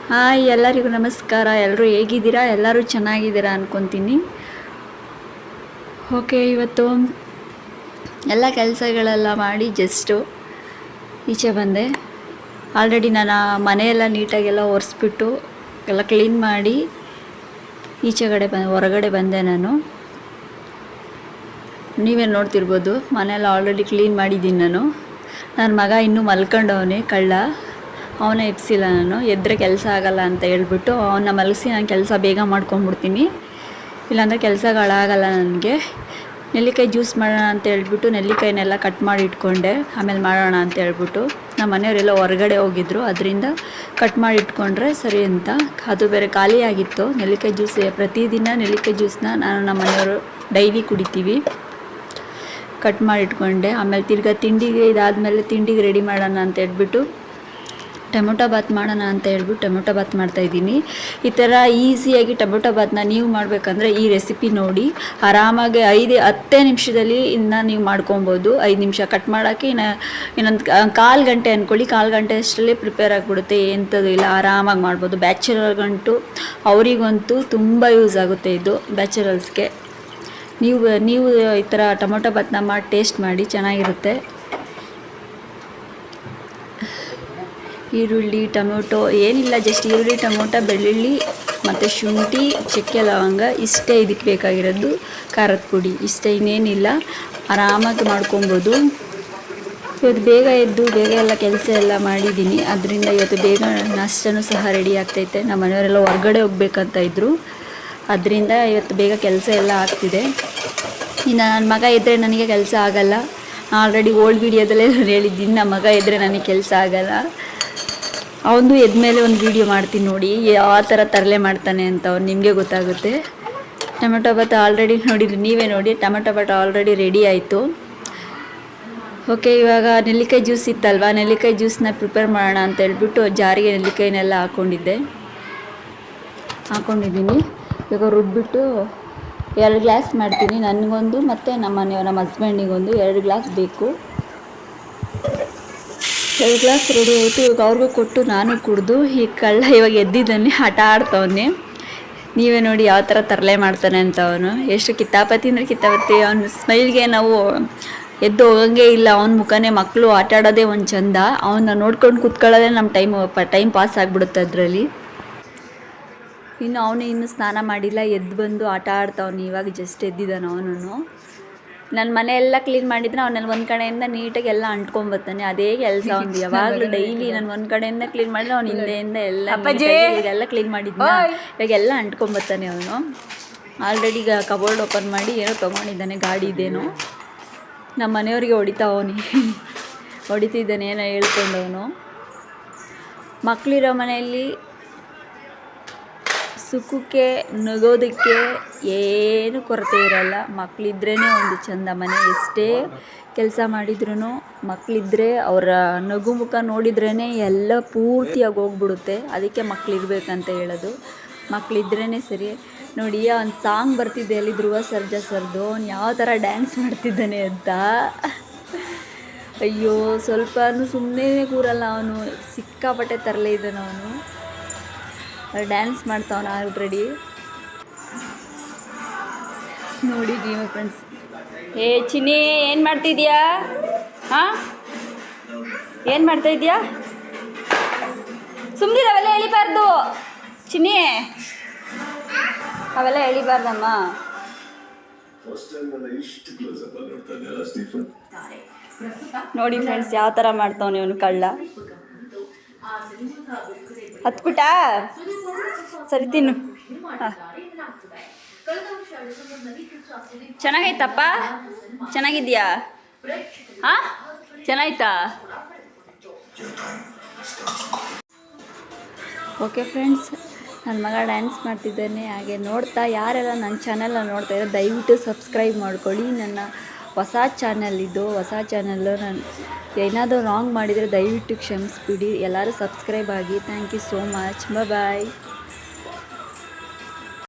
Hi, ಎಲ್ಲರಿಗೂ ನಮಸ್ಕಾರ. ಎಲ್ಲರೂ ಹೇಗಿದ್ದೀರಾ? ಎಲ್ಲರೂ ಚೆನ್ನಾಗಿದ್ದೀರಾ ಅಂದ್ಕೊತೀನಿ. ಓಕೆ, ಇವತ್ತು ಎಲ್ಲ ಕೆಲಸಗಳೆಲ್ಲ ಮಾಡಿ ಜಸ್ಟು ಈಚೆ ಬಂದೆ. ಆಲ್ರೆಡಿ ನಾನು ಮನೆಯೆಲ್ಲ ನೀಟಾಗೆಲ್ಲ ಒರೆಸ್ಬಿಟ್ಟು ಎಲ್ಲ ಕ್ಲೀನ್ ಮಾಡಿ ಹೊರಗಡೆ ಬಂದೆ. ನೀವೇ ನೋಡ್ತಿರ್ಬೋದು, ಮನೆಯೆಲ್ಲ ಆಲ್ರೆಡಿ ಕ್ಲೀನ್ ಮಾಡಿದ್ದೀನಿ. ನನ್ನ ಮಗ ಇನ್ನೂ ಮಲ್ಕೊಂಡವನೇ, ಕಳ್ಳ. ಅವನ ಎಬ್ಸಿಲ್ಲ. ನಾನು ಎದ್ದರೆ ಕೆಲಸ ಆಗಲ್ಲ ಅಂತ ಹೇಳ್ಬಿಟ್ಟು ಅವನ್ನ ಮಲಗಿಸಿ ನಾನು ಕೆಲಸ ಬೇಗ ಮಾಡ್ಕೊಂಬಿಡ್ತೀನಿ, ಇಲ್ಲಾಂದರೆ ಕೆಲಸಗಳಾಗಲ್ಲ ನನಗೆ. ನೆಲ್ಲಿಕಾಯಿ ಜ್ಯೂಸ್ ಮಾಡೋಣ ಅಂತ ಹೇಳ್ಬಿಟ್ಟು ನೆಲ್ಲಿಕಾಯಿನೆಲ್ಲ ಕಟ್ ಮಾಡಿ ಇಟ್ಕೊಂಡೆ. ಆಮೇಲೆ ಮಾಡೋಣ ಅಂತ ಹೇಳ್ಬಿಟ್ಟು ನಮ್ಮ ಮನೆಯವರೆಲ್ಲ ಹೊರಗಡೆ ಹೋಗಿದ್ರು, ಅದರಿಂದ ಕಟ್ ಮಾಡಿ ಇಟ್ಕೊಂಡ್ರೆ ಸರಿ ಅಂತ. ಅದು ಬೇರೆ ಖಾಲಿ ಆಗಿತ್ತು. ನೆಲ್ಲಿಕಾಯಿ ಜ್ಯೂಸ್ ಪ್ರತಿದಿನ ನೆಲ್ಲಿಕಾಯಿ ಜ್ಯೂಸನ್ನ ನಾನು ನಮ್ಮ ಮನೆಯವರು ಡೈಲಿ ಕುಡಿತೀವಿ. ಕಟ್ ಮಾಡಿ ಇಟ್ಕೊಂಡೆ. ಆಮೇಲೆ ತಿರ್ಗಾ ಇದಾದಮೇಲೆ ತಿಂಡಿಗೆ ರೆಡಿ ಮಾಡೋಣ ಅಂತ ಹೇಳ್ಬಿಟ್ಟು ಟೊಮೊಟೊ ಬಾತ್ ಮಾಡೋಣ ಅಂತ ಹೇಳ್ಬಿಟ್ಟು ಟೊಮೊಟೊ ಬಾತ್ ಮಾಡ್ತಾಯಿದ್ದೀನಿ. ಈ ಥರ ಈಸಿಯಾಗಿ ಟೊಮೊಟೊ ಬಾತ್ನ ನೀವು ಮಾಡಬೇಕಂದ್ರೆ ಈ ರೆಸಿಪಿ ನೋಡಿ, ಆರಾಮಾಗಿ 10 ನಿಮಿಷದಲ್ಲಿ ನೀವು ಮಾಡ್ಕೊಬೋದು. 5 ನಿಮಿಷ ಕಟ್ ಮಾಡೋಕ್ಕೆ ಇನ್ನೊಂದು ಕಾಲು ಗಂಟೆ ಅಂದ್ಕೊಳ್ಳಿ. ಕಾಲು ಗಂಟೆ ಅಷ್ಟರಲ್ಲೇ ಪ್ರಿಪೇರ್ ಆಗಿಬಿಡುತ್ತೆ, ಎಂಥದ್ದು ಇಲ್ಲ, ಆರಾಮಾಗಿ ಮಾಡ್ಬೋದು. ಬ್ಯಾಚುಲರ್ಗಂತೂ ಅವರಿಗಂತೂ ತುಂಬ ಯೂಸ್ ಆಗುತ್ತೆ ಇದು, ಬ್ಯಾಚುಲರ್ಸ್ಗೆ. ನೀವು ಈ ಥರ ಟೊಮೊಟೊ ಬಾತ್ನ ಮಾಡಿ ಟೇಸ್ಟ್ ಮಾಡಿ, ಚೆನ್ನಾಗಿರುತ್ತೆ. ಈರುಳ್ಳಿ, ಟೊಮೊಟೊ ಏನಿಲ್ಲ, ಜಸ್ಟ್ ಈರುಳ್ಳಿ, ಟೊಮೊಟೊ, ಬೆಳ್ಳುಳ್ಳಿ ಮತ್ತು ಶುಂಠಿ, ಚಕ್ಕೆ, ಲವಂಗ ಇಷ್ಟೇ ಇದಕ್ಕೆ ಬೇಕಾಗಿರೋದು. ಖಾರದ ಪುಡಿ ಇಷ್ಟೇ, ಇನ್ನೇನಿಲ್ಲ. ಆರಾಮಾಗಿ ಮಾಡ್ಕೊಬೋದು. ಇವತ್ತು ಬೇಗ ಎದ್ದು ಬೇಗ ಎಲ್ಲ ಕೆಲಸ ಎಲ್ಲ ಮಾಡಿದ್ದೀನಿ, ಅದರಿಂದ ಇವತ್ತು ಬೇಗ ನಾಷ್ಟನೂ ಸಹ ರೆಡಿ ಆಗ್ತೈತೆ. ನಮ್ಮ ಮನೆಯವರೆಲ್ಲ ಹೊರ್ಗಡೆ ಹೋಗ್ಬೇಕಂತ ಇದ್ದರು, ಅದರಿಂದ ಇವತ್ತು ಬೇಗ ಕೆಲಸ ಎಲ್ಲ ಆಗ್ತಿದೆ. ಇನ್ನು ನನ್ನ ಮಗ ಇದ್ದರೆ ನನಗೆ ಕೆಲಸ ಆಗಲ್ಲ. ಆಲ್ರೆಡಿ ಓಲ್ಡ್ ವೀಡಿಯೋದಲ್ಲೇ ಹೇಳಿದ್ದೀನಿ, ನಮ್ಮ ಮಗ ಇದ್ದರೆ ನನಗೆ ಕೆಲಸ ಆಗಲ್ಲ. ಅವನು ಎದ್ಮೇಲೆ ಒಂದು ವೀಡಿಯೋ ಮಾಡ್ತೀನಿ ನೋಡಿ, ಯಾವ ಥರ ತರಲೆ ಮಾಡ್ತಾನೆ ಅಂತ ನಿಮಗೆ ಗೊತ್ತಾಗುತ್ತೆ. ಟೊಮೆಟೊ ಬಾತ್ ಆಲ್ರೆಡಿ ನೋಡಿದ್ರಿ, ನೀವೇ ನೋಡಿ. ಟೊಮೆಟೊ ಬಾತ್ ಆಲ್ರೆಡಿ ರೆಡಿ ಆಯಿತು. ಓಕೆ, ಇವಾಗ ನೆಲ್ಲಿಕಾಯಿ ಜ್ಯೂಸ್ ಇತ್ತಲ್ವ, ನೆಲ್ಲಿಕಾಯಿ ಜ್ಯೂಸನ್ನ ಪ್ರಿಪೇರ್ ಮಾಡೋಣ ಅಂತ ಹೇಳ್ಬಿಟ್ಟು ಜಾರಿಗೆ ನೆಲ್ಲಿಕಾಯಿನೆಲ್ಲ ಹಾಕ್ಕೊಂಡಿದ್ದೀನಿ. ಇವಾಗ ರುಬ್ಬಿಟ್ಟು 2 ಗ್ಲಾಸ್ ಮಾಡ್ತೀನಿ. ನನಗೊಂದು ಮತ್ತು ನಮ್ಮ ಹಸ್ಬೆಂಡಿಗೊಂದು 2 ಗ್ಲಾಸ್ ಬೇಕು. 2 ಗ್ಲಾಸ್ ರೆಡಿ ಆಯಿತು. ಇವಾಗ ಅವ್ರಿಗೂ ಕೊಟ್ಟು ನಾನು ಕುಡಿದು, ಈ ಕಳ್ಳ ಇವಾಗ ಎದ್ದಿದ್ದಾನೆ, ಆಟ ಆಡ್ತವನೆ. ನೀವೇ ನೋಡಿ ಯಾವ ಥರ ತರಲೆ ಮಾಡ್ತಾನೆ ಅಂತ. ಅವನು ಎಷ್ಟು ಕಿತ್ತಾಪತಿ ಅಂದರೆ ಕಿತ್ತಾಪತಿ. ಅವನ ಸ್ಮೈಲ್ಗೆ ನಾವು ಎದ್ದು ಹೋಗಂಗೆ ಇಲ್ಲ. ಅವನ ಮುಖನೇ, ಮಕ್ಕಳು ಆಟ ಆಡೋದೇ ಒಂದು ಚಂದ. ಅವನ್ನ ನೋಡ್ಕೊಂಡು ಕೂತ್ಕೊಳ್ಳೋದೇ ನಮ್ಮ ಟೈಮ್ ಪಾಸ್ ಆಗಿಬಿಡುತ್ತೆ ಅದರಲ್ಲಿ. ಇನ್ನೂ ಸ್ನಾನ ಮಾಡಿಲ್ಲ, ಎದ್ದು ಬಂದು ಆಟ ಆಡ್ತಾವನು. ಇವಾಗ ಜಸ್ಟ್ ಎದ್ದಿದ್ದಾನೆ ಅವನು. ನನ್ನ ಮನೆಯೆಲ್ಲ ಕ್ಲೀನ್ ಮಾಡಿದ್ರೆ ಅವನಲ್ಲಿ ಒಂದು ಕಡೆಯಿಂದ ನೀಟಾಗಿ ಎಲ್ಲ ಅಂಟ್ಕೊಂಬರ್ತಾನೆ. ಅದೇ ಕೆಲಸ ಒಂದು ಯಾವಾಗಲೂ ಡೈಲಿ. ನಾನು ಒಂದು ಕಡೆಯಿಂದ ಕ್ಲೀನ್ ಮಾಡಿದ್ರೆ ಅವ್ನು ಹಿಂದೆಯಿಂದ ಎಲ್ಲ ಕ್ಲೀನ್ ಮಾಡಿದ್ನ, ಇವಾಗೆಲ್ಲ ಅಂಟ್ಕೊಂಬರ್ತಾನೆ ಅವನು. ಆಲ್ರೆಡಿ ಈಗ ಕಬೋರ್ಡ್ ಓಪನ್ ಮಾಡಿ ಏನೋ ತೊಗೊಂಡಿದ್ದಾನೆ, ಗಾಡಿ ಇದೇನೋ. ನಮ್ಮ ಮನೆಯವ್ರಿಗೆ ಹೊಡಿತಿದ್ದಾನೆ ಏನೋ ಹೇಳ್ಕೊಂಡವನು. ಮಕ್ಕಳಿರೋ ಮನೆಯಲ್ಲಿ ಸುಖಕ್ಕೆ, ನಗೋದಕ್ಕೆ ಏನು ಕೊರತೆ ಇರಲ್ಲ. ಮಕ್ಕಳಿದ್ರೇ ಒಂದು ಚೆಂದ. ಮನೆ ಎಷ್ಟೇ ಕೆಲಸ ಮಾಡಿದ್ರೂ ಮಕ್ಕಳಿದ್ರೆ ಅವರ ನಗು ಮುಖ ನೋಡಿದ್ರೇ ಎಲ್ಲ ಪೂರ್ತಿಯಾಗಿ ಹೋಗ್ಬಿಡುತ್ತೆ. ಅದಕ್ಕೆ ಮಕ್ಕಳಿರ್ಬೇಕಂತ ಹೇಳೋದು. ಮಕ್ಕಳಿದ್ರೇ ಸರಿ. ನೋಡಿ, ಒಂದು ಸಾಂಗ್ ಬರ್ತಿದ್ದೆ ಅಲ್ಲಿ, ಧ್ರುವ ಸರ್ಜಾ ಸರ್ದು. ಅವ್ನು ಯಾವ ಥರ ಡ್ಯಾನ್ಸ್ ಮಾಡ್ತಿದ್ದಾನೆ ಅಂತ. ಅಯ್ಯೋ, ಸ್ವಲ್ಪನೂ ಸುಮ್ಮನೆ ಕೂರಲ್ಲ ಅವನು. ಸಿಕ್ಕಾಪಟ್ಟೆ ತರಲೆ ಇದ್ದಾನೆ ಅವನು. ಡ್ಯಾನ್ಸ್ ಮಾಡ್ತಾವನ ಆಲ್ರೆಡಿ. ನೋಡಿ ನೀವು ಫ್ರೆಂಡ್ಸ್. ಚಿನ್ನಿ, ಏನು ಮಾಡ್ತಿದ್ಯಾ? ಏನು ಮಾಡ್ತಾಯಿದ್ಯಾ? ಸುಮ್ಮನೆ ಅವೆಲ್ಲ ಎಳಿಬಾರ್ದು ಚಿನ್ನಿ, ಅವೆಲ್ಲ ಎಳಿಬಾರ್ದಮ್ಮ. ನೋಡಿ ಫ್ರೆಂಡ್ಸ್, ಯಾವ ಥರ ಮಾಡ್ತಾವನೆ ಅವನು ಕಳ್ಳ. ಹತ್ಬಿಟ್ಟ, ಸರಿ ತಿನ್ನು. ಚೆನ್ನಾಗೈತಪ್ಪ? ಚೆನ್ನಾಗಿದ್ಯಾ? ಚೆನ್ನಾಯ್ತಾ? ಓಕೆ ಫ್ರೆಂಡ್ಸ್, ನನ್ನ ಮಗ ಡ್ಯಾನ್ಸ್ ಮಾಡ್ತಿದ್ದಾನೆ. ಹಾಗೆ ನೋಡ್ತಾ ಯಾರೆಲ್ಲ ನನ್ನ ಚಾನೆಲ್ನ ನೋಡ್ತಾ ಇದ್ದಾರೆ ದಯವಿಟ್ಟು ಸಬ್ಸ್ಕ್ರೈಬ್ ಮಾಡ್ಕೊಳ್ಳಿ. ನನ್ನ ಹೊಸ ಚಾನಲ್ಲು. ನಾನು ಏನಾದರೂ ರಾಂಗ್ ಮಾಡಿದರೆ ದಯವಿಟ್ಟು ಕ್ಷಮಿಸ್ಬಿಡಿ. ಎಲ್ಲರೂ ಸಬ್ಸ್ಕ್ರೈಬ್ ಆಗಿ. Thank you so much. Bye.